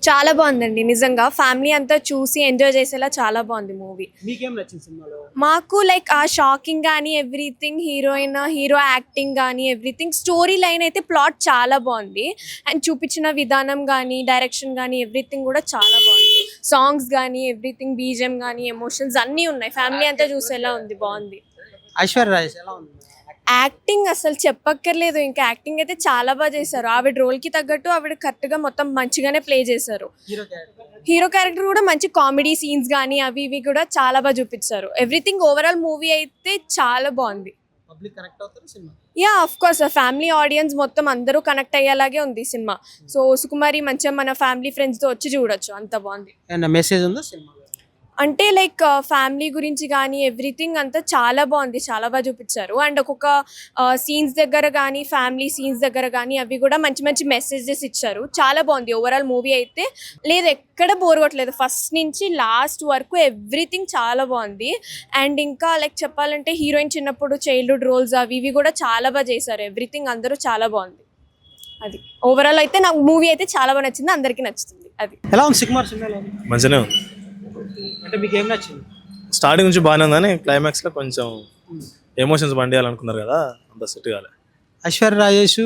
చాలా బాగుందండి నిజంగా. ఫ్యామిలీ అంతా చూసి ఎంజాయ్ చేసేలా చాలా బాగుంది మూవీ. మీకేం నచ్చింది సినిమాలో? మాకు లైక్ ఆ షాకింగ్ గానీ, ఎవ్రీథింగ్ హీరో యాక్టింగ్ గానీ, ఎవ్రీథింగ్ స్టోరీ లైన్ అయితే ప్లాట్ చాలా బాగుంది. అండ్ చూపించిన విధానం గానీ, డైరెక్షన్ గానీ ఎవ్రీథింగ్ కూడా చాలా బాగుంది. సాంగ్స్ గానీ, ఎవ్రీథింగ్ బీజిఎం గానీ, ఎమోషన్స్ అన్నీ ఉన్నాయి. ఫ్యామిలీ అంతా చూసేలా ఉంది. బాగుంది. ఐశ్వర్య రాజేష్ ఎలా ఉంది? యాక్టింగ్ అసలు చెప్పక్కర్లేదు. ఇంకా యాక్టింగ్ అయితే చాలా బాగా చేశారు. ఆవిడ రోల్కి తగ్గట్టు ఆవిడ కరెక్ట్గా మొత్తం మంచిగానే ప్లే చేశారు. హీరో క్యారెక్టర్ కూడా మంచి కామెడీ సీన్స్ కానీ అవి ఇవి కూడా చాలా బాగా చూపించారు. ఎవ్రీథింగ్ ఓవరాల్ మూవీ అయితే చాలా బాగుంది. Yeah of course family audience మొత్తం అందరూ కనెక్ట్ అయ్యేలాగే ఉంది సినిమా. సో సుకుమారి మంచిగా మన ఫ్యామిలీ ఫ్రెండ్స్తో వచ్చి చూడొచ్చు. అంత బాగుంది. మెసేజ్ ఉందా సినిమా? అంటే లైక్ ఫ్యామిలీ గురించి కానీ ఎవ్రీథింగ్ అంతా చాలా బాగుంది. చాలా బాగా చూపించారు. అండ్ ఒక్కొక్క సీన్స్ దగ్గర కానీ ఫ్యామిలీ సీన్స్ దగ్గర కానీ అవి కూడా మంచి మంచి మెసేజెస్ ఇచ్చారు. చాలా బాగుంది ఓవరాల్ మూవీ అయితే. లేదు ఎక్కడ బోర్ కొట్టలేదు. ఫస్ట్ నుంచి లాస్ట్ వరకు ఎవ్రీథింగ్ చాలా బాగుంది. అండ్ ఇంకా లైక్ చెప్పాలంటే హీరోయిన్ చిన్నప్పుడు చైల్డ్హుడ్ రోల్స్ అవి ఇవి కూడా చాలా బాగా చేశారు. ఎవ్రీథింగ్ అందరూ చాలా బాగుంది. అది ఓవరాల్ అయితే నాకు మూవీ అయితే చాలా బాగా నచ్చింది. అందరికీ నచ్చుతుంది. అది ఎలా ఉంది సుకుమార్ సినిమాలో? మంచిగానే ఉంది. అంటే మీకు ఏం నచ్చింది? స్టార్టింగ్ నుంచి బాగానే ఉందని క్లైమాక్స్లో కొంచెం ఎమోషన్స్ బండియాలనుకున్నారు కదా, అంత సెట్ కాలే. ఐశ్వర్య రాజేష్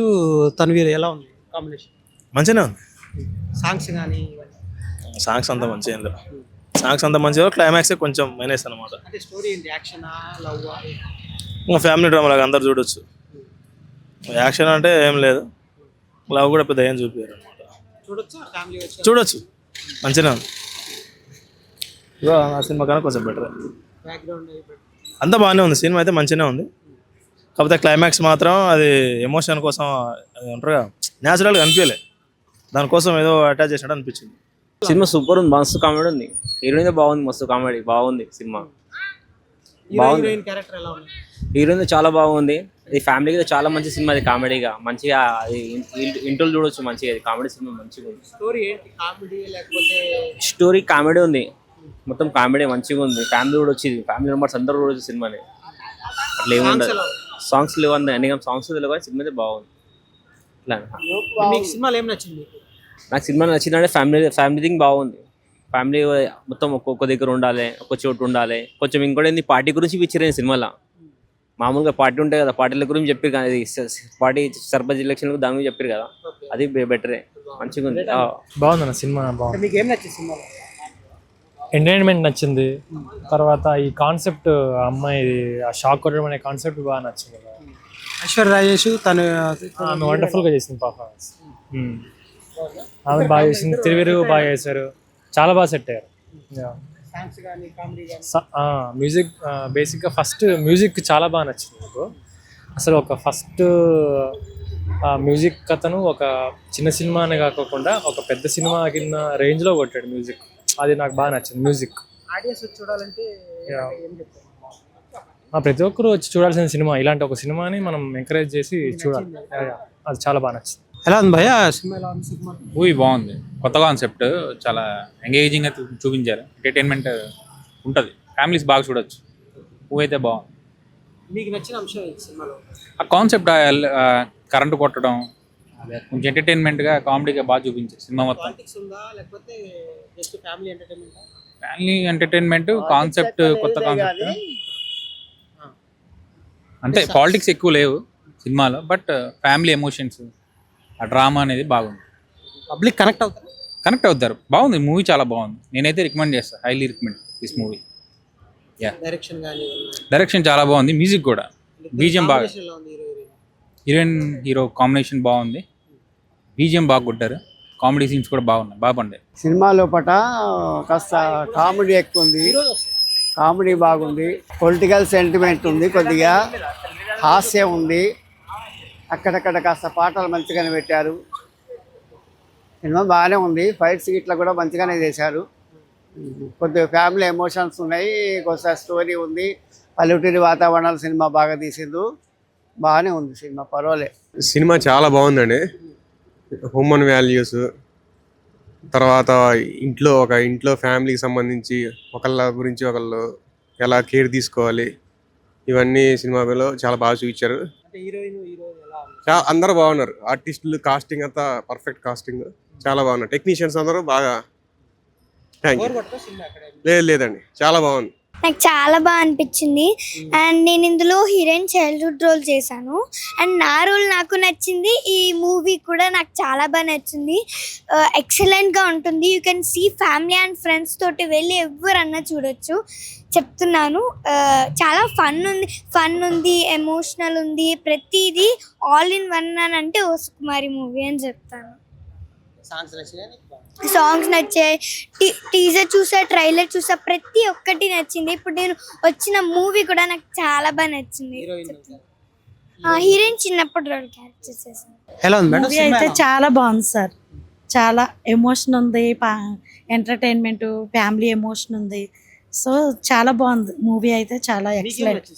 తన్వీర్ ఎలా ఉంది కాంబినేషన్? మంచిగానే ఉంది. సాంగ్స్ కానీ సాంగ్స్ అంతా మంచిగా సాంగ్స్ అంతా మంచిగా, క్లైమాక్సే కొంచెం మైనస్ అనమాట. అంటే స్టోరీ ఏంటి? Action love? ఇంకా ఫ్యామిలీ డ్రామా లాగా అందరు చూడొచ్చు. యాక్షన్ అంటే ఏం లేదు, లవ్ కూడా పెద్ద ఏం చూపించారు అనమాట. చూడొచ్చు మంచిగా ఉంది. ఇగో ఆ సినిమా కన్నా కొంచెం బెటర్. అంతా బాగానే ఉంది. సినిమా అయితే మంచిగానే ఉంది. కాకపోతే క్లైమాక్స్ మాత్రం అది ఎమోషన్ కోసం అది అంటారుగా న్యాచురల్గా అనిపించలే, దానికోసం ఏదో అటాచ్ చేసినట్టు అనిపించింది. సినిమా సూపర్ ఉంది. మస్తు కామెడీ ఉంది. హీరోయిన్ బాగుంది. మస్తు కామెడీ బాగుంది. సినిమా బాగుంది. హీరోయిన్ చాలా బాగుంది. ఇది ఫ్యామిలీకి చాలా మంచి సినిమా. అది కామెడీగా మంచిగా అది ఇంట్లో చూడొచ్చు. మంచిగా అది కామెడీ సినిమా మంచిగా ఉంది. స్టోరీ కామెడీ ఉంది. మొత్తం కామెడీ మంచిగా ఉంది. ఫ్యామిలీ కూడా వచ్చింది. ఫ్యామిలీ మెంబర్స్ అందరూ కూడా వచ్చి సినిమాని అట్లా ఏముండదు. సాంగ్స్ లేవు అంది అన్ని సాంగ్స్ తెలియదు కానీ సినిమా అయితే బాగుంది. నాకు సినిమా నచ్చిందంటే ఫ్యామిలీ థింగ్ బాగుంది. ఫ్యామిలీ మొత్తం ఒక్కొక్క దగ్గర ఉండాలి, ఒక్క చోటు ఉండాలి. కొంచెం ఇంకోటి ఏంది పార్టీ గురించి పిక్చర్ సినిమాలో. మామూలుగా పార్టీ ఉంటాయి కదా, పార్టీల గురించి చెప్పారు కదా, అది పార్టీ సర్పంచ్ ఎలక్షన్ దాని గురించి చెప్పారు కదా, అది బెటరే మంచిగా ఉంది. బాగుంది సినిమా. బాగుంది. ఎంటర్టైన్మెంట్ నచ్చింది. తర్వాత ఈ కాన్సెప్ట్ అమ్మాయి ఆ షాక్ కొట్టడం అనే కాన్సెప్ట్ బాగా నచ్చింది. ఐశ్వర్య రాజేష్ తను ఆమె వండర్ఫుల్గా చేసింది పర్ఫార్మెన్స్. ఆమె బాగా చేసింది. తిరువిరు బాగా చేశారు. చాలా బాగా సెట్ అయ్యారు. మ్యూజిక్ బేసిక్గా ఫస్ట్ మ్యూజిక్ చాలా బాగా నచ్చింది నాకు. అసలు ఒక ఫస్ట్ మ్యూజిక్ అతను ఒక చిన్న సినిమానే కాకుండా ఒక పెద్ద సినిమా కింద రేంజ్లో కొట్టాడు మ్యూజిక్. అది నాకు బాగా నచ్చింది. మ్యూజిక్ ప్రతి ఒక్కరు వచ్చి చూడాల్సిన సినిమా. ఇలాంటి ఒక సినిమాని మనం ఎంకరేజ్ చేసి చూడాలి. అది చాలా బాగా నచ్చింది. ఎలా ఉంది భయ్యా? మూవీ బాగుంది. కొత్త కాన్సెప్ట్ చాలా ఎంగేజింగ్గా చూపించారు. ఎంటర్టైన్మెంట్ ఉంటుంది. ఫ్యామిలీస్ బాగా చూడొచ్చు. మూవీ అయితే బాగుంది. మీకు నచ్చిన అంశం సినిమాలో? ఆ కాన్సెప్ట్ కరెంటు కొట్టడం కొంచెం ఎంటర్టైన్మెంట్గా కామెడీగా బాగా చూపించారు సినిమా మొత్తం. ఫ్యామిలీ ఎంటర్టైన్మెంట్ కాన్సెప్ట్, కొత్త కాన్సెప్ట్. అంటే పాలిటిక్స్ ఎక్కువ లేవు సినిమాలో, బట్ ఫ్యామిలీ ఎమోషన్స్ ఆ డ్రామా అనేది బాగుంది. పబ్లిక్ కనెక్ట్ అవుతారు. బాగుంది మూవీ. చాలా బాగుంది. నేనైతే రికమెండ్ చేస్తాను. Highly recommend this movie. Direction చాలా బాగుంది. మ్యూజిక్ కూడా, బీజిఎం బాగా, హీరో కాంబినేషన్ బాగుంది. బీజిఎం బాగా కొట్టారు. కామెడీ సీన్స్ కూడా బాగున్నాయి, బాగా పండాయి. సినిమా లోపల కాస్త కామెడీ ఎక్కువ ఉంది. కామెడీ బాగుంది. పొలిటికల్ సెంటిమెంట్ ఉంది, కొద్దిగా హాస్యం ఉంది. అక్కడక్కడ కాస్త పాటలు మంచిగానే పెట్టారు. సినిమా బాగానే ఉంది. ఫైట్స్ ఇట్లా కూడా మంచిగానే చేశారు. కొద్దిగా ఫ్యామిలీ ఎమోషన్స్ ఉన్నాయి. కొద్దిగా స్టోరీ ఉంది. పల్లెటూరి వాతావరణాలు సినిమా బాగా తీసిండు. బాగానే ఉంది సినిమా, పర్వాలే. సినిమా చాలా బాగుందండి. హ్యూమన్ వాల్యూస్, తర్వాత ఇంట్లో ఫ్యామిలీకి సంబంధించి ఒకళ్ళ గురించి ఒకళ్ళు ఎలా కేర్ తీసుకోవాలి, ఇవన్నీ సినిమాలో చాలా బాగా చూపించారు. అందరూ బాగున్నారు. ఆర్టిస్టులు కాస్టింగ్ అంతా పర్ఫెక్ట్ కాస్టింగ్. చాలా బాగున్నాయి. టెక్నీషియన్స్ అందరూ బాగా థ్యాంక్ యూ. లేదండి, చాలా బాగుంది. నాకు చాలా బాగా అనిపించింది. అండ్ నేను ఇందులో హీరోయిన్ చైల్డ్హుడ్ రోల్ చేశాను. అండ్ నా రోల్ నాకు నచ్చింది. ఈ మూవీ కూడా నాకు చాలా బాగా నచ్చింది. ఎక్సలెంట్గా ఉంటుంది. You can see family and friends తోటి వెళ్ళి ఎవరన్నా చూడొచ్చు. చెప్తున్నాను, చాలా ఫన్ ఉంది, ఎమోషనల్ ఉంది, ప్రతిదీ ఆల్ ఇన్ వన్ అని అంటే ఓ సుకుమారి మూవీ అని చెప్తాను. సాంగ్స్ నచ్చాయి, టీజర్ చూసా, ట్రైలర్ చూసా, ప్రతి ఒక్కటి నచ్చింది. ఇప్పుడు నేను వచ్చిన మూవీ కూడా నాకు చాలా బాగా నచ్చింది. హీరోయిన్ చిన్నప్పుడు రోల్ క్యారెక్టర్ చేశాను. ఎలా ఉంది మేడం? మూవీ అయితే చాలా బాగుంది సార్. చాలా ఎమోషన్ ఉంది, ఎంటర్టైన్మెంట్, ఫ్యామిలీ ఎమోషన్ ఉంది. సో చాలా బాగుంది మూవీ అయితే, చాలా ఎక్సలెంట్.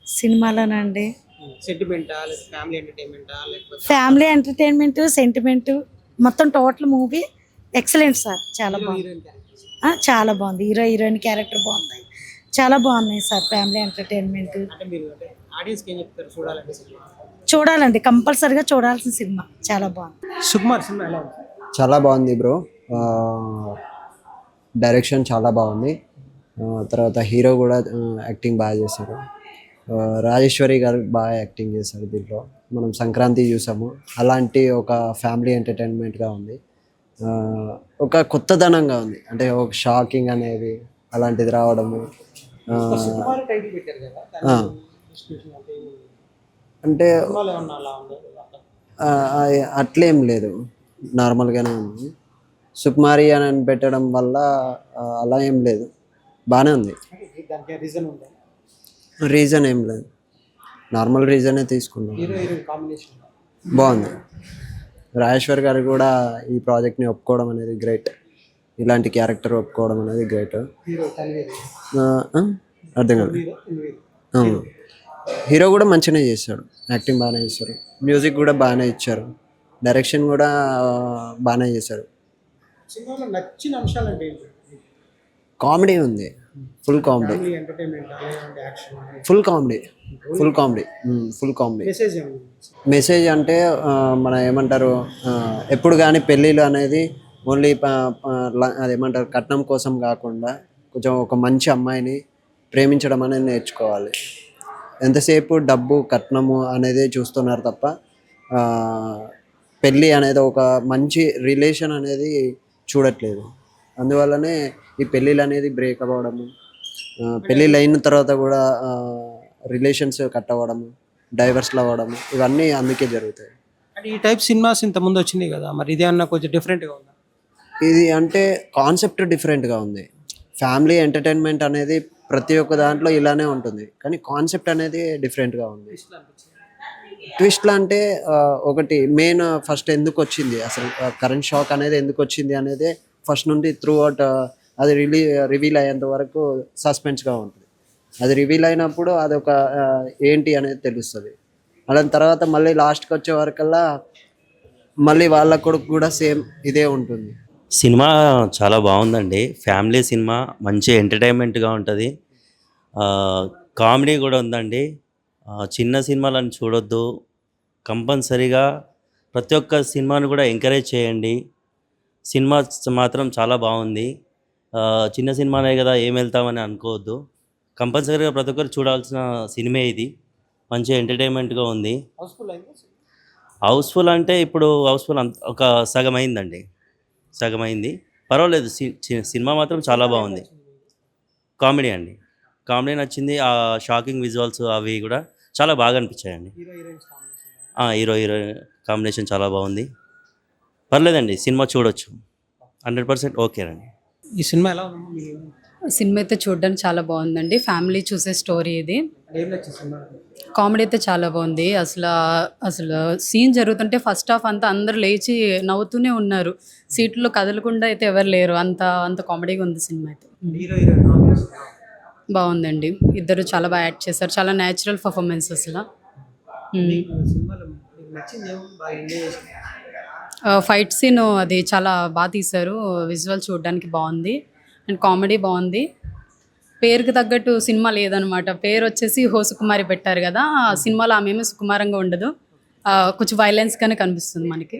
సినిమాలోనండి ఫ్యామిలీ ఎంటర్టైన్మెంట్, సెంటిమెంట్, మొత్తం టోటల్ మూవీ ఎక్సలెంట్ సార్. చాలా బాగుంది, చాలా బాగుంది. హీరోయిన్ క్యారెక్టర్ బాగుంది, చాలా బాగున్నాయి సార్. ఫ్యామిలీ ఎంటర్టైన్మెంట్ చూడాలండి, కంపల్సరీగా చూడాల్సిన సినిమా. చాలా బాగుంది. సుకుమార్ సినిమా ఎలా ఉంది? చాలా బాగుంది బ్రో. డైరెక్షన్ చాలా బాగుంది. తర్వాత హీరో కూడా యాక్టింగ్ బాగా చేశారు. రాజేశ్వరి గారు బాగా యాక్టింగ్ చేశారు దీంట్లో. మనం సంక్రాంతి చూసాము, అలాంటి ఒక ఫ్యామిలీ ఎంటర్టైన్మెంట్గా ఉంది. ఒక కొత్తదనంగా ఉంది, అంటే ఒక షాకింగ్ అనేది అలాంటిది రావడము. అంటే అట్లేం లేదు, నార్మల్గానే ఉంది. సుకుమారి అని పెట్టడం వల్ల అలా ఏం లేదు, బాగానే ఉంది. రీజన్ ఏం లేదు, నార్మల్ రీజనే తీసుకున్నాం. బాగుంది. రాజేశ్వర్ గారు కూడా ఈ ప్రాజెక్ట్ని ఒప్పుకోవడం అనేది గ్రేట్. ఇలాంటి క్యారెక్టర్ ఒప్పుకోవడం అనేది గ్రేట్. అర్థం కాదు. హీరో కూడా మంచిగానే చేశాడు, యాక్టింగ్ బాగానే చేశారు, మ్యూజిక్ కూడా బాగానే ఇచ్చారు, డైరెక్షన్ కూడా బాగానే చేశారు. కామెడీ ఉంది, full comedy, full comedy, full comedy, full comedy. Message అంటే మన ఏమంటారు, ఎప్పుడు కానీ పెళ్ళిళ్ళు అనేది ఓన్లీ అదేమంటారు కట్నం కోసం కాకుండా కొంచెం ఒక మంచి అమ్మాయిని ప్రేమించడం అనేది నేర్చుకోవాలి. ఎంతసేపు డబ్బు కట్నము అనేది చూస్తున్నారు తప్ప పెళ్ళి అనేది ఒక మంచి రిలేషన్ అనేది చూడట్లేదు. అందువల్లనే ఈ పెళ్ళిళ్ళు అనేది బ్రేక్ అవ్వడము, పెళ్ళిళ్ళు అయిన తర్వాత కూడా రిలేషన్స్ కట్ అవ్వడము, డైవర్స్లు అవ్వడము, ఇవన్నీ అందుకే జరుగుతాయి. అంటే ఈ టైప్ సినిమాస్ ఇంత ముందు వచ్చినాయి కదా, మరి ఇది అన్న కొంచెం డిఫరెంట్గా ఉందా? ఇది అంటే కాన్సెప్ట్ డిఫరెంట్గా ఉంది. ఫ్యామిలీ ఎంటర్టైన్మెంట్ అనేది ప్రతి ఒక్క దాంట్లో ఇలానే ఉంటుంది, కానీ కాన్సెప్ట్ అనేది డిఫరెంట్గా ఉంది. ట్విస్ట్లు అంటే ఒకటి మెయిన్ ఫస్ట్ ఎందుకు వచ్చింది, అసలు కరెంట్ షాక్ అనేది ఎందుకు వచ్చింది అనేది ఫస్ట్ నుండి త్రూ అవుట్ అది రివీల్ అయ్యేంత వరకు సస్పెన్స్గా ఉంటుంది. అది రివీల్ అయినప్పుడు అదొక ఏంటి అనేది తెలుస్తుంది. దాని తర్వాత మళ్ళీ లాస్ట్కి వచ్చే వరకల్లా మళ్ళీ వాళ్ళ కొడుకు కూడా సేమ్ ఇదే ఉంటుంది. సినిమా చాలా బాగుందండి. ఫ్యామిలీ సినిమా, మంచి ఎంటర్టైన్మెంట్గా ఉంటుంది. కామెడీ కూడా ఉందండి. చిన్న సినిమాలను చూడొద్దు, కంపల్సరీగా ప్రతి ఒక్క సినిమాను కూడా ఎంకరేజ్ చేయండి. సినిమా మాత్రం చాలా బాగుంది. చిన్న సినిమానే కదా ఏం వెళ్తామని అనుకోవద్దు, కంపల్సరీగా ప్రతి ఒక్కరు చూడాల్సిన సినిమా ఇది. మంచి ఎంటర్టైన్మెంట్గా ఉంది. హౌస్ఫుల్ అంటే ఇప్పుడు హౌస్ఫుల్ ఒక సగం అయిందండి, సగం అయింది, పర్వాలేదు. సినిమా మాత్రం చాలా బాగుంది. కామెడీ అండి, కామెడీ నచ్చింది. ఆ షాకింగ్ విజువల్స్ అవి కూడా చాలా బాగా అనిపించాయండి. హీరో హీరోయిన్ కాంబినేషన్ చాలా బాగుంది, పర్లేదండి. సినిమా చూడొచ్చు, 100% ఓకేనండి. ఈ సినిమా ఎలా ఉంది? సినిమా అయితే చూడడానికి చాలా బాగుందండి. ఫ్యామిలీ చూసే స్టోరీ ఇది. కామెడీ అయితే చాలా బాగుంది. అసలు సీన్ జరుగుతుంటే ఫస్ట్ హాఫ్ అంతా అందరూ లేచి నవ్వుతూనే ఉన్నారు, సీట్లో కదలకుండా అయితే ఎవరు లేరు, అంత కామెడీగా ఉంది సినిమా అయితే. బాగుందండి, ఇద్దరు చాలా బాగా యాక్ట్ చేశారు, చాలా న్యాచురల్ పర్ఫార్మెన్స్ అసలు. ఫైట్ సీన్ అది చాలా బాగా తీశారు, విజువల్ చూడడానికి బాగుంది అండ్ కామెడీ బాగుంది. పేరుకి తగ్గట్టు సినిమా లేదనమాట. పేరు వచ్చేసి హో సుకుమారి పెట్టారు కదా, ఆ సినిమాలో ఆమె సుకుమారంగా ఉండదు, కొంచెం వైలెన్స్గానే కనిపిస్తుంది మనకి.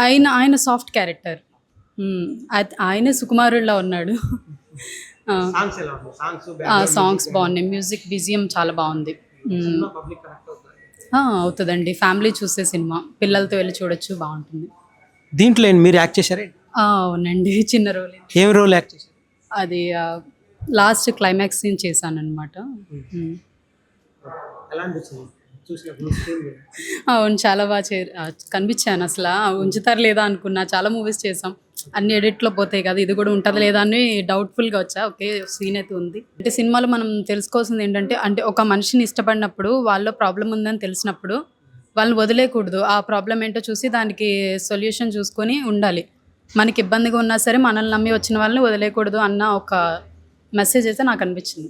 ఆయన సాఫ్ట్ క్యారెక్టర్. ఆయనే సుకుమారుడిలా ఉన్నాడు. సాంగ్స్ బాగున్నాయి, మ్యూజిక్ బిజిఎం చాలా బాగుంది. అవుతుందండి, ఫ్యామిలీ చూసే సినిమా, పిల్లలతో వెళ్ళి చూడొచ్చు, బాగుంటుంది. దీంట్లో మీరు యాక్ట్ చేశారే? అవునండి, చిన్న రోల్. ఏం రోల్ యాక్ట్ చేశారు? అది లాస్ట్ క్లైమాక్స్ సీన్ చేశాను అనమాట. ఎలా అనిపించింది చూసినప్పుడు? అవును, చాలా బాగా కనిపించాను. అసలు ఉంచుతారు లేదా అనుకున్నా, చాలా మూవీస్ చేసాం, అన్ని ఎడిట్లో పోతాయి కదా, ఇది కూడా ఉంటుంది లేదా అని డౌట్ఫుల్గా వచ్చా. ఓకే, సీన్ అయితే ఉంది. అంటే సినిమాలో మనం తెలుసుకోవాల్సింది ఏంటంటే, అంటే ఒక మనిషిని ఇష్టపడినప్పుడు వాళ్ళలో ప్రాబ్లం ఉందని తెలిసినప్పుడు వాళ్ళని వదిలేయకూడదు. ఆ ప్రాబ్లం ఏంటో చూసి దానికి సొల్యూషన్ చూసుకొని ఉండాలి. మనకి ఇబ్బందిగా ఉన్నా సరే మనల్ని నమ్మి వచ్చిన వాళ్ళని వదిలేయకూడదు అన్న ఒక మెసేజ్ అయితే నాకు అనిపించింది.